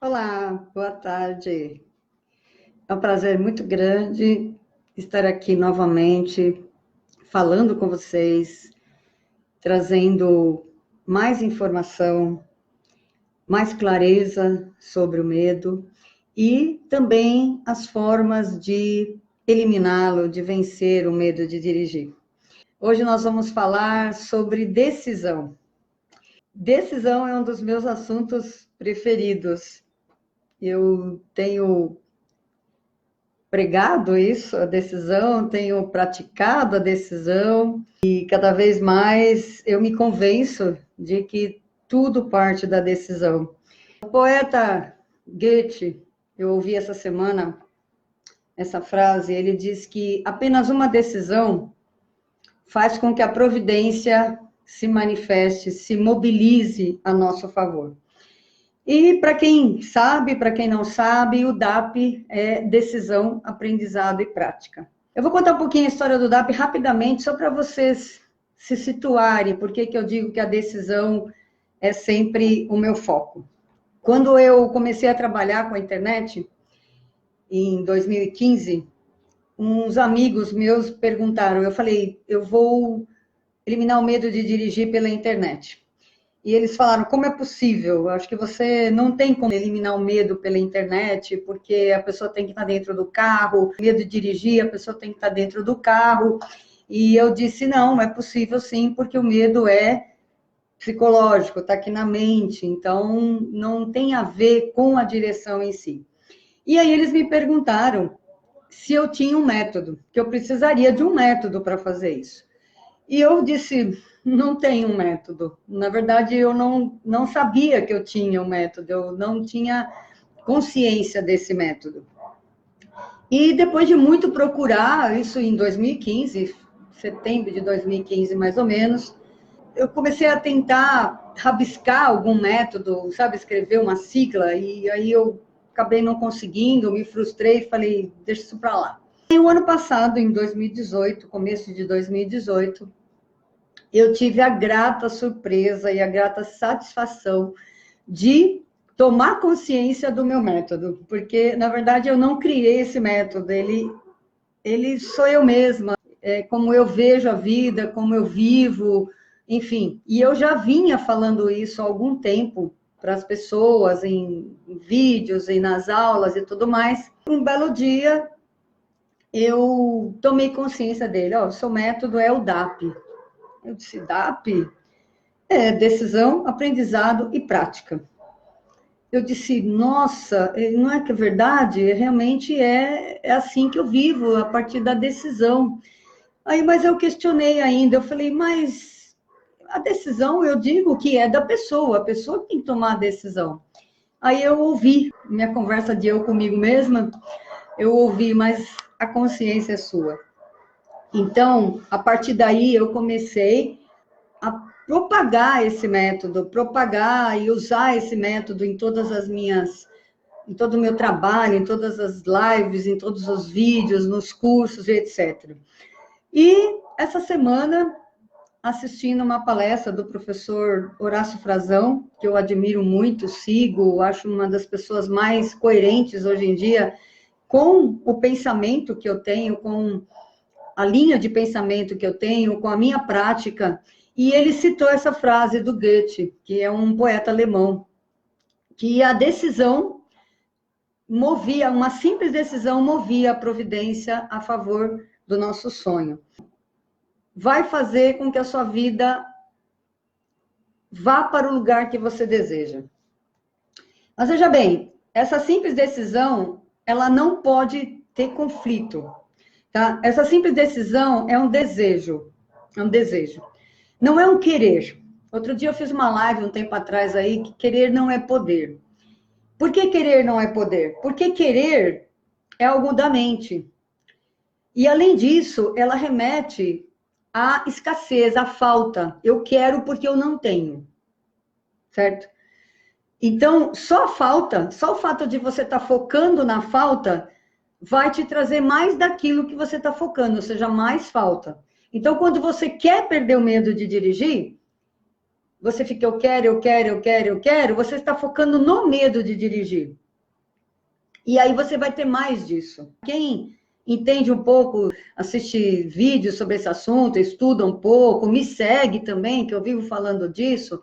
Olá, boa tarde. É um prazer muito grande estar aqui novamente, falando com vocês, trazendo mais informação, mais clareza sobre o medo e também as formas de eliminá-lo, de vencer o medo de dirigir. Hoje nós vamos falar sobre decisão. Decisão é um dos meus assuntos preferidos. Eu tenho pregado isso, a decisão, tenho praticado a decisão e cada vez mais eu me convenço de que tudo parte da decisão. O poeta Goethe, eu ouvi essa semana essa frase, ele diz que apenas uma decisão faz com que a providência se manifeste, se mobilize a nosso favor. E para quem sabe, para quem não sabe, o DAP é decisão, aprendizado e prática. Eu vou contar um pouquinho a história do DAP rapidamente, só para vocês se situarem, porque que eu digo que a decisão é sempre o meu foco. Quando eu comecei a trabalhar com a internet, em 2015, uns amigos meus perguntaram, eu falei, eu vou eliminar o medo de dirigir pela internet. E eles falaram, como é possível? Acho que você não tem como eliminar o medo pela internet, porque a pessoa tem que estar dentro do carro, medo de dirigir, a pessoa tem que estar dentro do carro. E eu disse, não, é possível sim, porque o medo é psicológico, está aqui na mente, então não tem a ver com a direção em si. E aí eles me perguntaram se eu tinha um método, que eu precisaria de um método para fazer isso. E eu disse, não tenho um método. Na verdade, eu não sabia que eu tinha um método, eu não tinha consciência desse método. E depois de muito procurar, isso em 2015, setembro de 2015 mais ou menos, eu comecei a tentar rabiscar algum método, sabe, escrever uma sigla, e aí eu acabei não conseguindo, me frustrei e falei, deixa isso para lá. E o ano passado, em 2018, começo de 2018, eu tive a grata surpresa e a grata satisfação de tomar consciência do meu método, porque, na verdade, eu não criei esse método, ele sou eu mesma, como eu vejo a vida, como eu vivo, enfim. E eu já vinha falando isso há algum tempo para as pessoas, em vídeos e nas aulas e tudo mais. Um belo dia, eu tomei consciência dele, ó, o seu método é o DAP. Eu disse, DAP? É decisão, aprendizado e prática. Eu disse, nossa, não é que é verdade? Realmente é assim que eu vivo, a partir da decisão. Aí, mas eu questionei ainda, eu falei, mas a decisão, eu digo que é da pessoa, a pessoa tem que tomar a decisão. Aí eu ouvi, minha conversa de eu comigo mesma, eu ouvi, mas a consciência é sua. Então, a partir daí, eu comecei a propagar esse método, propagar e usar esse método em todas as minhas, em todo o meu trabalho, em todas as lives, em todos os vídeos, nos cursos, etc. E essa semana, assistindo uma palestra do professor Horácio Frazão, que eu admiro muito, sigo, acho uma das pessoas mais coerentes hoje em dia com o pensamento que eu tenho, com a linha de pensamento que eu tenho, com a minha prática. E ele citou essa frase do Goethe, que é um poeta alemão, que a decisão movia, uma simples decisão movia a providência a favor do nosso sonho. Vai fazer com que a sua vida vá para o lugar que você deseja. Mas veja bem, essa simples decisão, ela não pode ter conflito, tá? Essa simples decisão é um desejo, não é um querer. Outro dia eu fiz uma live um tempo atrás aí, que querer não é poder. Por que querer não é poder? Porque querer é algo da mente. E além disso, ela remete à escassez, à falta. Eu quero porque eu não tenho. Certo? Então, só a falta, só o fato de você estar focando na falta, vai te trazer mais daquilo que você está focando, ou seja, mais falta. Então, quando você quer perder o medo de dirigir, você fica eu quero, eu quero, eu quero, eu quero, você está focando no medo de dirigir. E aí você vai ter mais disso. Quem entende um pouco, assiste vídeos sobre esse assunto, estuda um pouco, me segue também, que eu vivo falando disso,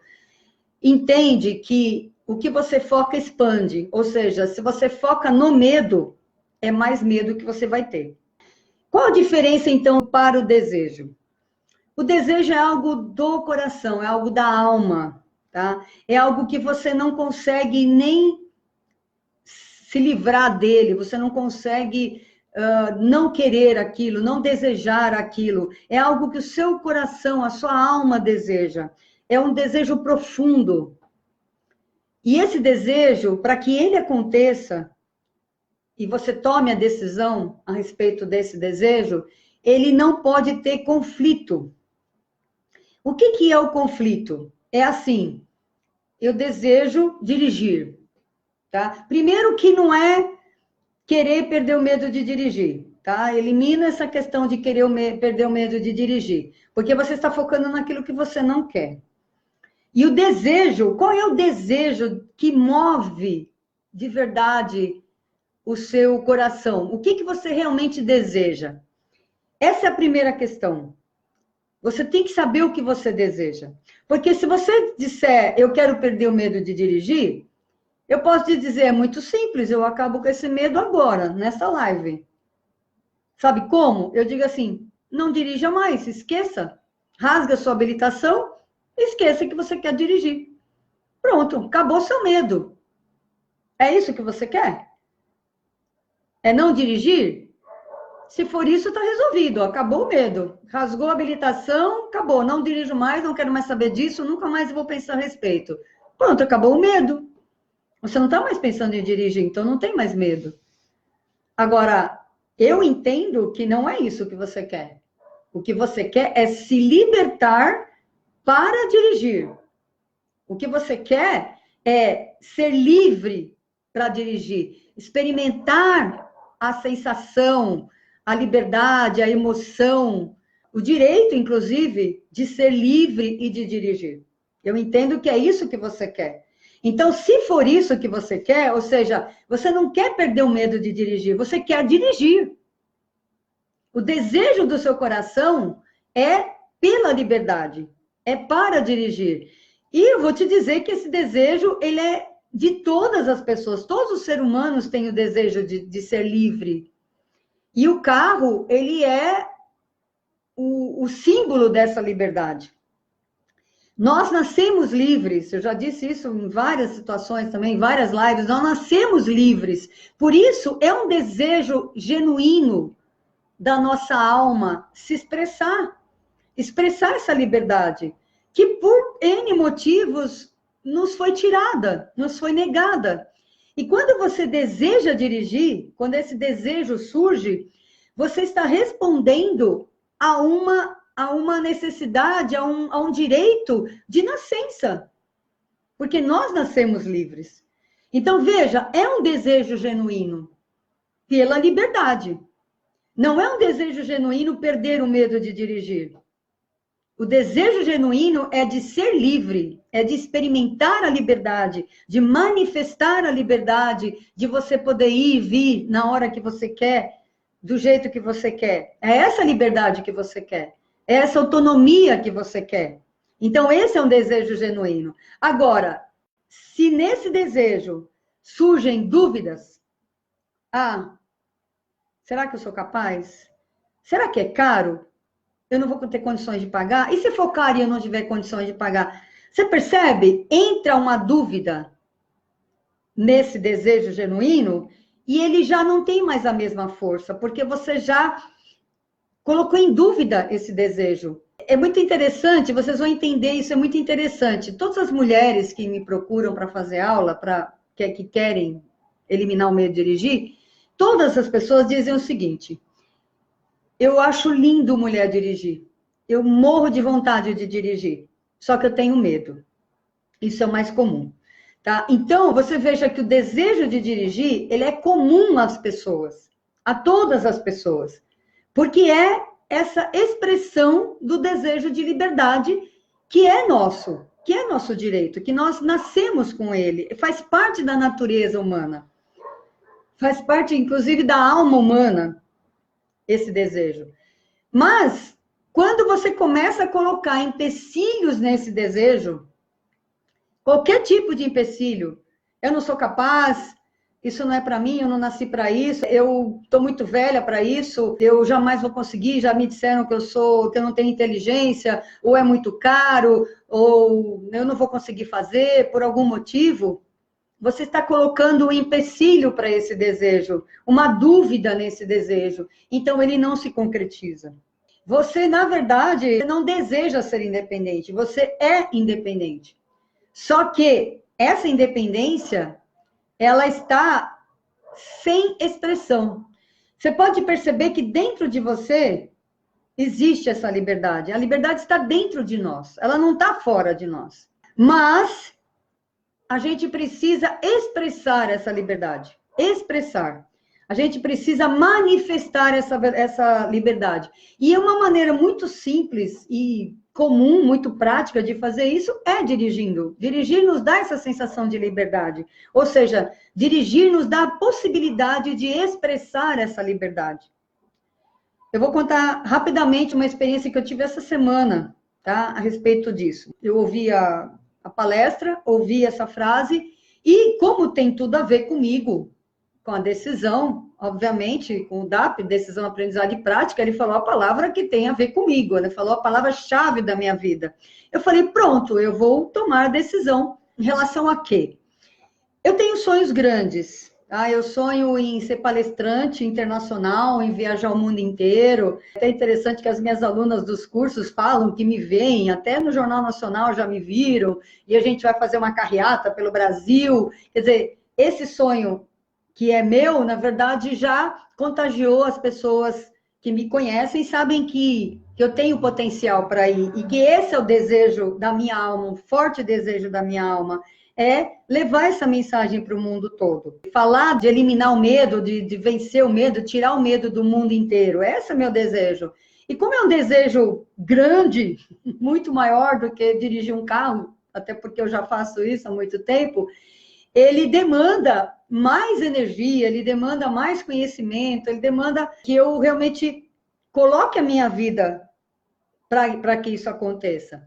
entende que o que você foca expande. Ou seja, se você foca no medo, é mais medo que você vai ter. Qual a diferença, então, para o desejo? O desejo é algo do coração, é algo da alma, tá? É algo que você não consegue nem se livrar dele, você não consegue não querer aquilo, não desejar aquilo. É algo que o seu coração, a sua alma deseja. É um desejo profundo. E esse desejo, para que ele aconteça, e você tome a decisão a respeito desse desejo, ele não pode ter conflito. O que é o conflito? É assim, eu desejo dirigir, tá? Primeiro que não é querer perder o medo de dirigir, tá? Elimina essa questão de querer perder o medo de dirigir, porque você está focando naquilo que você não quer. E o desejo, qual é o desejo que move de verdade o seu coração? O que você realmente deseja? Essa é a primeira questão. Você tem que saber o que você deseja. Porque se você disser, eu quero perder o medo de dirigir, eu posso te dizer, é muito simples, eu acabo com esse medo agora, nessa live. Sabe como? Eu digo assim, não dirija mais, esqueça. Rasga sua habilitação, esqueça que você quer dirigir. Pronto, acabou seu medo. É isso que você quer? É não dirigir? Se for isso, está resolvido, acabou o medo. Rasgou a habilitação, acabou, não dirijo mais, não quero mais saber disso, nunca mais vou pensar a respeito. Pronto, acabou o medo. Você não está mais pensando em dirigir, então não tem mais medo. Agora, eu entendo que não é isso que você quer. O que você quer é se libertar para dirigir. O que você quer é ser livre para dirigir, experimentar a sensação, a liberdade, a emoção, o direito, inclusive, de ser livre e de dirigir. Eu entendo que é isso que você quer. Então, se for isso que você quer, ou seja, você não quer perder o medo de dirigir, você quer dirigir. O desejo do seu coração é pela liberdade, é para dirigir. E eu vou te dizer que esse desejo, ele é de todas as pessoas, todos os seres humanos têm o desejo de ser livre. E o carro, ele é o símbolo dessa liberdade. Nós nascemos livres, eu já disse isso em várias situações também, em várias lives, nós nascemos livres. Por isso, é um desejo genuíno da nossa alma se expressar essa liberdade, que por N motivos nos foi tirada, nos foi negada. E quando você deseja dirigir, quando esse desejo surge, você está respondendo a uma necessidade, a um direito de nascença. Porque nós nascemos livres. Então, veja, é um desejo genuíno pela liberdade. Não é um desejo genuíno perder o medo de dirigir. O desejo genuíno é de ser livre, é de experimentar a liberdade, de manifestar a liberdade, de você poder ir e vir na hora que você quer, do jeito que você quer. É essa liberdade que você quer. É essa autonomia que você quer. Então, esse é um desejo genuíno. Agora, se nesse desejo surgem dúvidas, será que eu sou capaz? Será que é caro? Eu não vou ter condições de pagar? E se for caro e eu não tiver condições de pagar? Você percebe? Entra uma dúvida nesse desejo genuíno e ele já não tem mais a mesma força, porque você já colocou em dúvida esse desejo. É muito interessante, vocês vão entender isso, é muito interessante. Todas as mulheres que me procuram para fazer aula, que querem eliminar o medo de dirigir, todas as pessoas dizem o seguinte: eu acho lindo mulher dirigir. Eu morro de vontade de dirigir. Só que eu tenho medo. Isso é o mais comum. Tá? Então, você veja que o desejo de dirigir, ele é comum às pessoas. A todas as pessoas. Porque é essa expressão do desejo de liberdade que é nosso. que é nosso direito, que nós nascemos com ele, faz parte da natureza humana, faz parte, inclusive, da alma humana, esse desejo. Mas, quando você começa a colocar empecilhos nesse desejo, qualquer tipo de empecilho, eu não sou capaz, isso não é para mim, eu não nasci para isso, eu estou muito velha para isso, eu jamais vou conseguir, já me disseram que eu não tenho inteligência, ou é muito caro, ou eu não vou conseguir fazer por algum motivo. Você está colocando um empecilho para esse desejo, uma dúvida nesse desejo, então ele não se concretiza. Você, na verdade, não deseja ser independente, você é independente. Só que essa independência, ela está sem expressão. Você pode perceber que dentro de você existe essa liberdade. A liberdade está dentro de nós, ela não está fora de nós. Mas a gente precisa expressar essa liberdade, expressar. A gente precisa manifestar essa liberdade. E uma maneira muito simples e comum, muito prática de fazer isso é dirigindo. Dirigir nos dá essa sensação de liberdade. Ou seja, dirigir nos dá a possibilidade de expressar essa liberdade. Eu vou contar rapidamente uma experiência que eu tive essa semana, tá? A respeito disso. Eu ouvi a palestra, ouvi essa frase, e como tem tudo a ver comigo, com a decisão, obviamente, com o DAP, decisão, aprendizagem e prática, ele falou a palavra que tem a ver comigo, ele falou a palavra-chave da minha vida. Eu falei, pronto, eu vou tomar a decisão em relação a quê? Eu tenho sonhos grandes, tá? Eu sonho em ser palestrante internacional, em viajar o mundo inteiro. É até interessante que as minhas alunas dos cursos falam que me veem, até no Jornal Nacional já me viram, e a gente vai fazer uma carreata pelo Brasil. Quer dizer, esse sonho que é meu, na verdade, já contagiou as pessoas que me conhecem e sabem que eu tenho potencial para ir, e que esse é o desejo da minha alma, um forte desejo da minha alma, é levar essa mensagem para o mundo todo. Falar de eliminar o medo, de vencer o medo, tirar o medo do mundo inteiro. Esse é meu desejo. E como é um desejo grande, muito maior do que dirigir um carro, até porque eu já faço isso há muito tempo, ele demanda mais energia, ele demanda mais conhecimento, ele demanda que eu realmente coloque a minha vida para que isso aconteça.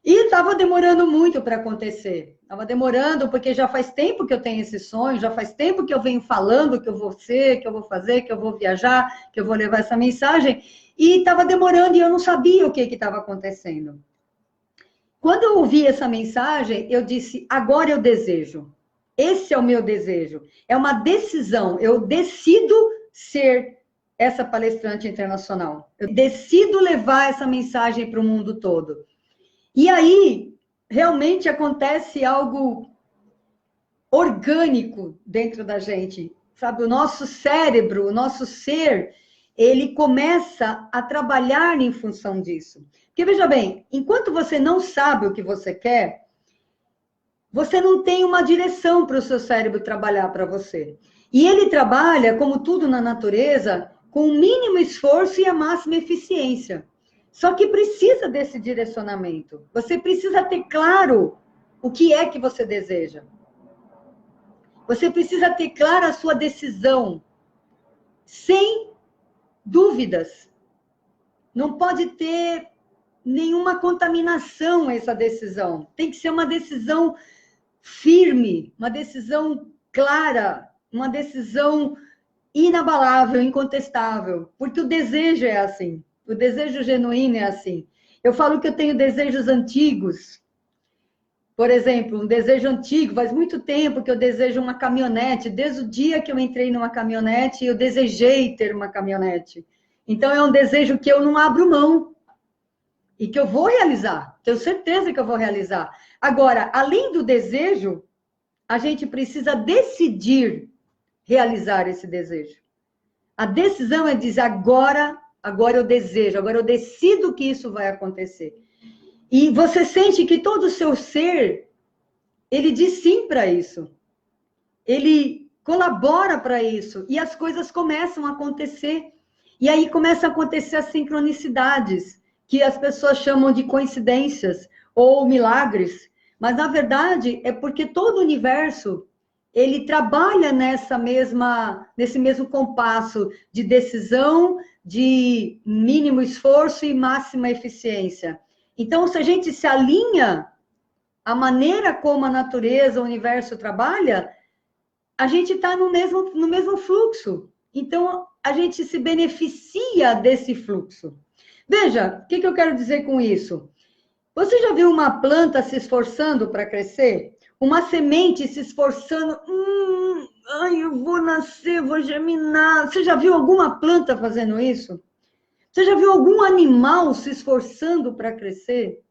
E estava demorando muito para acontecer. Estava demorando, porque já faz tempo que eu tenho esse sonho, já faz tempo que eu venho falando que eu vou ser, que eu vou fazer, que eu vou viajar, que eu vou levar essa mensagem. E estava demorando e eu não sabia o que estava acontecendo. Quando eu ouvi essa mensagem, eu disse, agora eu desejo. Esse é o meu desejo. É uma decisão. Eu decido ser essa palestrante internacional. Eu decido levar essa mensagem para o mundo todo. E aí, realmente acontece algo orgânico dentro da gente, sabe? O nosso cérebro, o nosso ser, ele começa a trabalhar em função disso. Porque, veja bem, enquanto você não sabe o que você quer, você não tem uma direção para o seu cérebro trabalhar para você. E ele trabalha, como tudo na natureza, com o mínimo esforço e a máxima eficiência. Só que precisa desse direcionamento. Você precisa ter claro o que é que você deseja. Você precisa ter clara a sua decisão, sem dúvidas. Não pode ter nenhuma contaminação essa decisão. Tem que ser uma decisão firme, uma decisão clara, uma decisão inabalável, incontestável, porque o desejo é assim. O desejo genuíno é assim. Eu falo que eu tenho desejos antigos. Por exemplo, um desejo antigo, faz muito tempo que eu desejo uma caminhonete. Desde o dia que eu entrei numa caminhonete, eu desejei ter uma caminhonete. Então, é um desejo que eu não abro mão. E que eu vou realizar. Tenho certeza que eu vou realizar. Agora, além do desejo, a gente precisa decidir realizar esse desejo. A decisão é dizer, agora eu desejo, agora eu decido que isso vai acontecer. E você sente que todo o seu ser, ele diz sim para isso. Ele colabora para isso. E as coisas começam a acontecer. E aí começam a acontecer as sincronicidades, que as pessoas chamam de coincidências ou milagres. Mas, na verdade, é porque todo o universo, ele trabalha nesse mesmo compasso de decisão, de mínimo esforço e máxima eficiência. Então, se a gente se alinha à maneira como a natureza, o universo trabalha, a gente está no mesmo fluxo. Então, a gente se beneficia desse fluxo. Veja, o que eu quero dizer com isso? Você já viu uma planta se esforçando para crescer? Uma semente se esforçando, ai, eu vou nascer, vou germinar. Você já viu alguma planta fazendo isso? Você já viu algum animal se esforçando para crescer?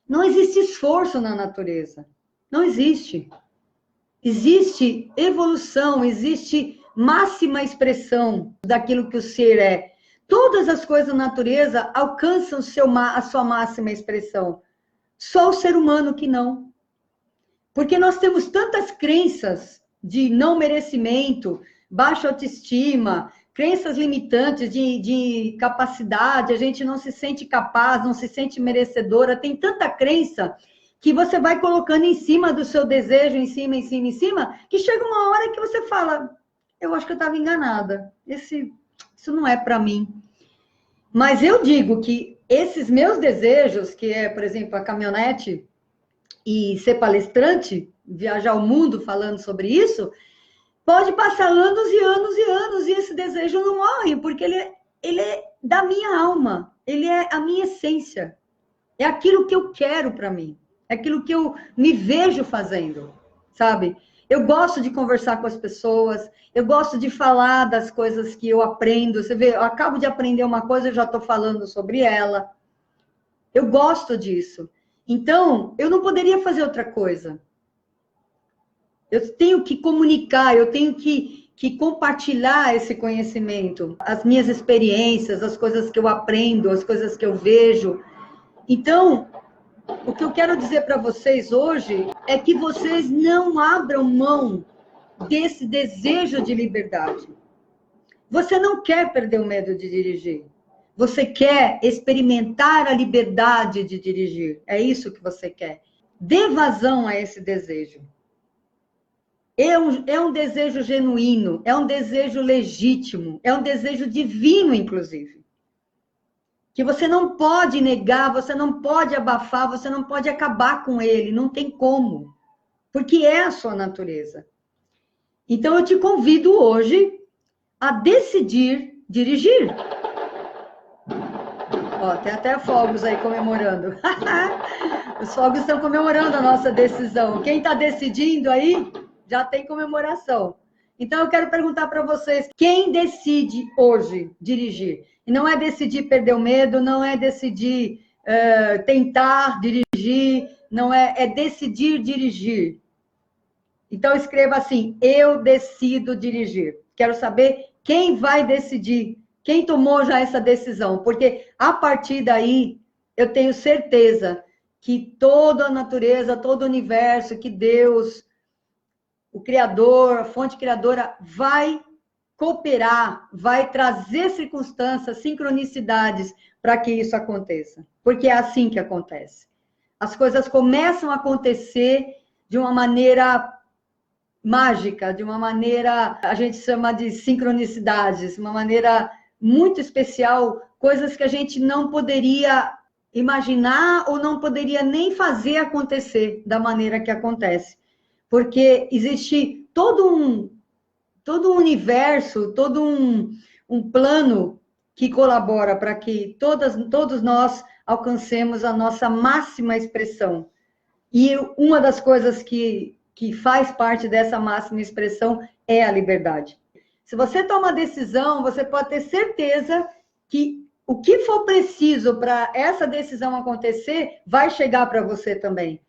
Não existe esforço na natureza. Não existe. Existe evolução, existe máxima expressão daquilo que o ser é. Todas as coisas da natureza alcançam a sua máxima expressão. Só o ser humano que não. Porque nós temos tantas crenças de não merecimento, baixa autoestima, crenças limitantes de capacidade, a gente não se sente capaz, não se sente merecedora, tem tanta crença que você vai colocando em cima do seu desejo, em cima, que chega uma hora que você fala, eu acho que eu estava enganada, isso não é para mim. Mas eu digo que esses meus desejos, que é, por exemplo, a caminhonete e ser palestrante, viajar o mundo falando sobre isso, pode passar anos e anos e anos e esse desejo não morre, porque ele é da minha alma, ele é a minha essência, é aquilo que eu quero para mim, é aquilo que eu me vejo fazendo, sabe? Eu gosto de conversar com as pessoas, eu gosto de falar das coisas que eu aprendo. Você vê, eu acabo de aprender uma coisa, eu já estou falando sobre ela. Eu gosto disso. Então, eu não poderia fazer outra coisa. Eu tenho que comunicar, eu tenho que compartilhar esse conhecimento, as minhas experiências, as coisas que eu aprendo, as coisas que eu vejo. Então, o que eu quero dizer para vocês hoje é que vocês não abram mão desse desejo de liberdade. Você não quer perder o medo de dirigir. Você quer experimentar a liberdade de dirigir. É isso que você quer. Dê vazão a esse desejo. É um desejo genuíno, é um desejo legítimo, é um desejo divino, inclusive. Que você não pode negar, você não pode abafar, você não pode acabar com ele, não tem como. Porque é a sua natureza. Então, eu te convido hoje a decidir dirigir. Ó, tem até fogos aí comemorando. Os fogos estão comemorando a nossa decisão. Quem está decidindo aí, já tem comemoração. Então, eu quero perguntar para vocês, quem decide hoje dirigir? E não é decidir perder o medo, não é decidir tentar dirigir, não é decidir dirigir. Então, escreva assim, eu decido dirigir. Quero saber quem vai decidir, quem tomou já essa decisão, porque a partir daí, eu tenho certeza que toda a natureza, todo o universo, que Deus, o Criador, a fonte criadora, vai cooperar, vai trazer circunstâncias, sincronicidades para que isso aconteça. Porque é assim que acontece. As coisas começam a acontecer de uma maneira mágica, de uma maneira, a gente chama de sincronicidades, uma maneira muito especial, coisas que a gente não poderia imaginar ou não poderia nem fazer acontecer da maneira que acontece. Porque existe todo um universo, todo um plano que colabora para que todos nós alcancemos a nossa máxima expressão. E uma das coisas que faz parte dessa máxima expressão é a liberdade. Se você toma uma decisão, você pode ter certeza que o que for preciso para essa decisão acontecer, vai chegar para você também.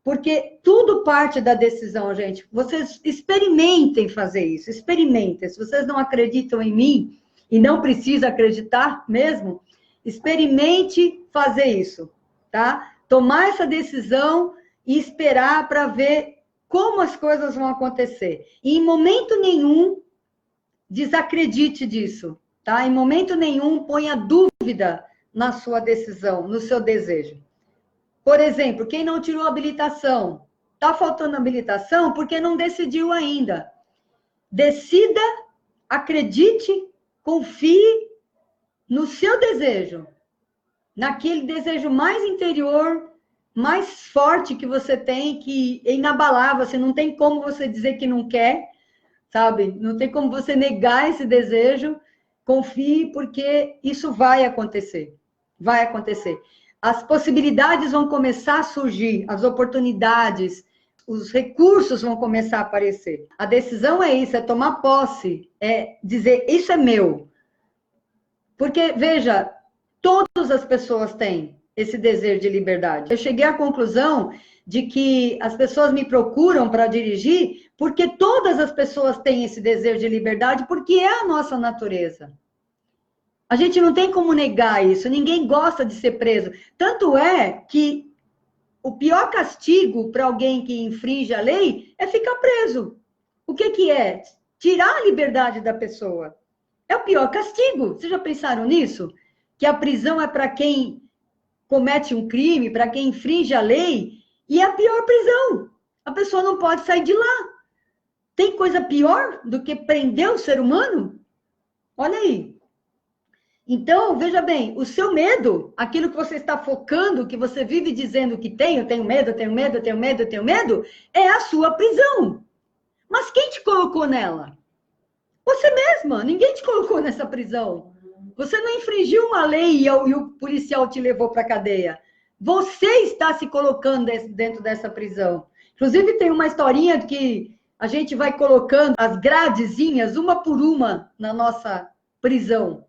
Porque tudo parte da decisão, gente. Vocês experimentem fazer isso, experimentem. Se vocês não acreditam em mim, e não precisa acreditar mesmo, experimente fazer isso, tá? Tomar essa decisão e esperar para ver como as coisas vão acontecer. E em momento nenhum, desacredite disso, tá? Em momento nenhum, ponha dúvida na sua decisão, no seu desejo. Por exemplo, quem não tirou habilitação, está faltando habilitação porque não decidiu ainda. Decida, acredite, confie no seu desejo, naquele desejo mais interior, mais forte que você tem, que é inabalável, você não tem como você dizer que não quer, sabe? Não tem como você negar esse desejo. Confie, porque isso vai acontecer. Vai acontecer. As possibilidades vão começar a surgir, as oportunidades, os recursos vão começar a aparecer. A decisão é isso, é tomar posse, é dizer, isso é meu. Porque, veja, todas as pessoas têm esse desejo de liberdade. Eu cheguei à conclusão de que as pessoas me procuram para dirigir porque todas as pessoas têm esse desejo de liberdade, porque é a nossa natureza. A gente não tem como negar isso, ninguém gosta de ser preso. Tanto é que o pior castigo para alguém que infringe a lei é ficar preso. O que é? Tirar a liberdade da pessoa. É o pior castigo. Vocês já pensaram nisso? Que a prisão é para quem comete um crime, para quem infringe a lei, e é a pior prisão. A pessoa não pode sair de lá. Tem coisa pior do que prender o ser humano? Olha aí. Então, veja bem, o seu medo, aquilo que você está focando, que você vive dizendo que tem, eu tenho medo, eu tenho medo, eu tenho medo, eu tenho medo, é a sua prisão. Mas quem te colocou nela? Você mesma, ninguém te colocou nessa prisão. Você não infringiu uma lei e o policial te levou para a cadeia. Você está se colocando dentro dessa prisão. Inclusive, tem uma historinha que a gente vai colocando as gradezinhas, uma por uma, na nossa prisão.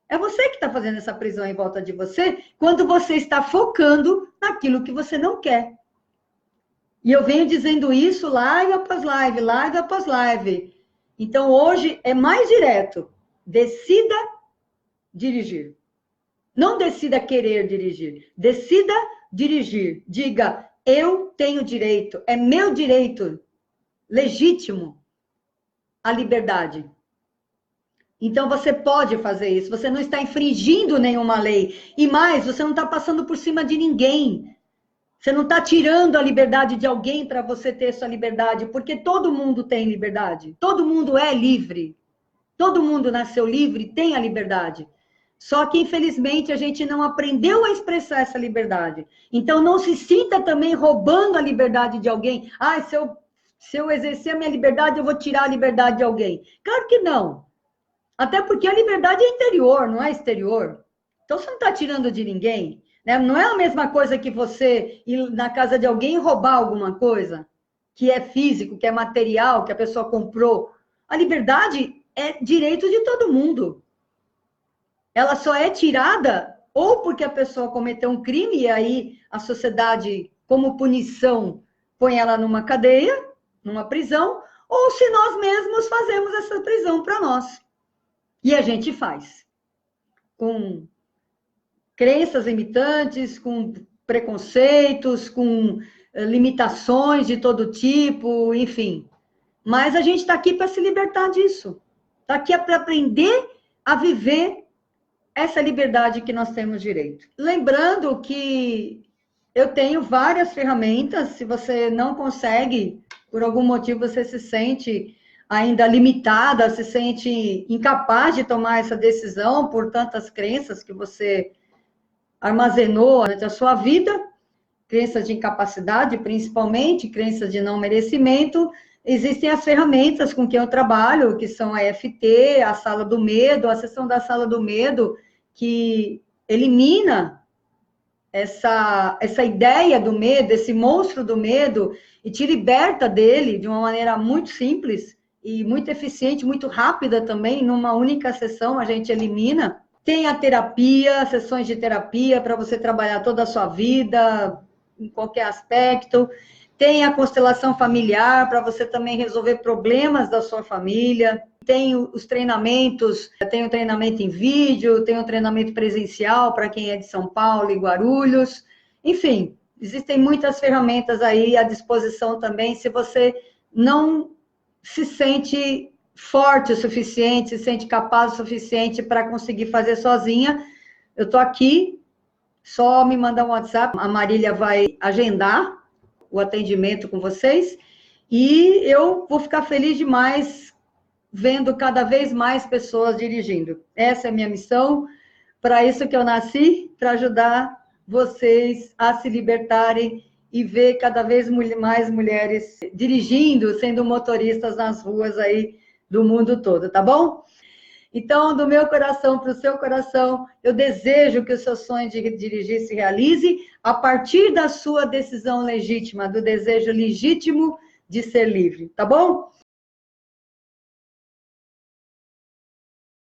É você que está fazendo essa prisão em volta de você, quando você está focando naquilo que você não quer. E eu venho dizendo isso live após live, live após live. Então, hoje é mais direto. Decida dirigir. Não decida querer dirigir. Decida dirigir. Diga, eu tenho direito, é meu direito legítimo à liberdade. Então, você pode fazer isso. Você não está infringindo nenhuma lei. E mais, você não está passando por cima de ninguém. Você não está tirando a liberdade de alguém para você ter sua liberdade, porque todo mundo tem liberdade. Todo mundo é livre. Todo mundo nasceu livre, tem a liberdade. Só que, infelizmente, a gente não aprendeu a expressar essa liberdade. Então, não se sinta também roubando a liberdade de alguém. Ah, se eu exercer a minha liberdade, eu vou tirar a liberdade de alguém. Claro que não. Até porque a liberdade é interior, não é exterior. Então, você não está tirando de ninguém. Né? Não é a mesma coisa que você ir na casa de alguém e roubar alguma coisa que é físico, que é material, que a pessoa comprou. A liberdade é direito de todo mundo. Ela só é tirada ou porque a pessoa cometeu um crime e aí a sociedade, como punição, põe ela numa cadeia, numa prisão, ou se nós mesmos fazemos essa prisão para nós. E a gente faz. Com crenças limitantes, com preconceitos, com limitações de todo tipo, enfim. Mas a gente está aqui para se libertar disso. Está aqui para aprender a viver essa liberdade que nós temos direito. Lembrando que eu tenho várias ferramentas, se você não consegue, por algum motivo você se sente ainda limitada, se sente incapaz de tomar essa decisão por tantas crenças que você armazenou durante a sua vida, crenças de incapacidade, principalmente, crenças de não merecimento, existem as ferramentas com que eu trabalho, que são a EFT, a sala do medo, a sessão da sala do medo, que elimina essa ideia do medo, esse monstro do medo, e te liberta dele de uma maneira muito simples e muito eficiente, muito rápida também, numa única sessão a gente elimina. Tem a terapia, sessões de terapia para você trabalhar toda a sua vida, em qualquer aspecto. Tem a constelação familiar para você também resolver problemas da sua família. Tem os treinamentos, tem o treinamento em vídeo, tem o treinamento presencial para quem é de São Paulo e Guarulhos. Enfim, existem muitas ferramentas aí à disposição também, se você não se sente forte o suficiente, se sente capaz o suficiente para conseguir fazer sozinha. Eu estou aqui só me mandar um WhatsApp, a Marília vai agendar o atendimento com vocês, e eu vou ficar feliz demais vendo cada vez mais pessoas dirigindo. Essa é a minha missão, para isso que eu nasci, para ajudar vocês a se libertarem e ver cada vez mais mulheres dirigindo, sendo motoristas nas ruas aí do mundo todo, tá bom? Então, do meu coração para o seu coração, eu desejo que o seu sonho de dirigir se realize a partir da sua decisão legítima, do desejo legítimo de ser livre, tá bom?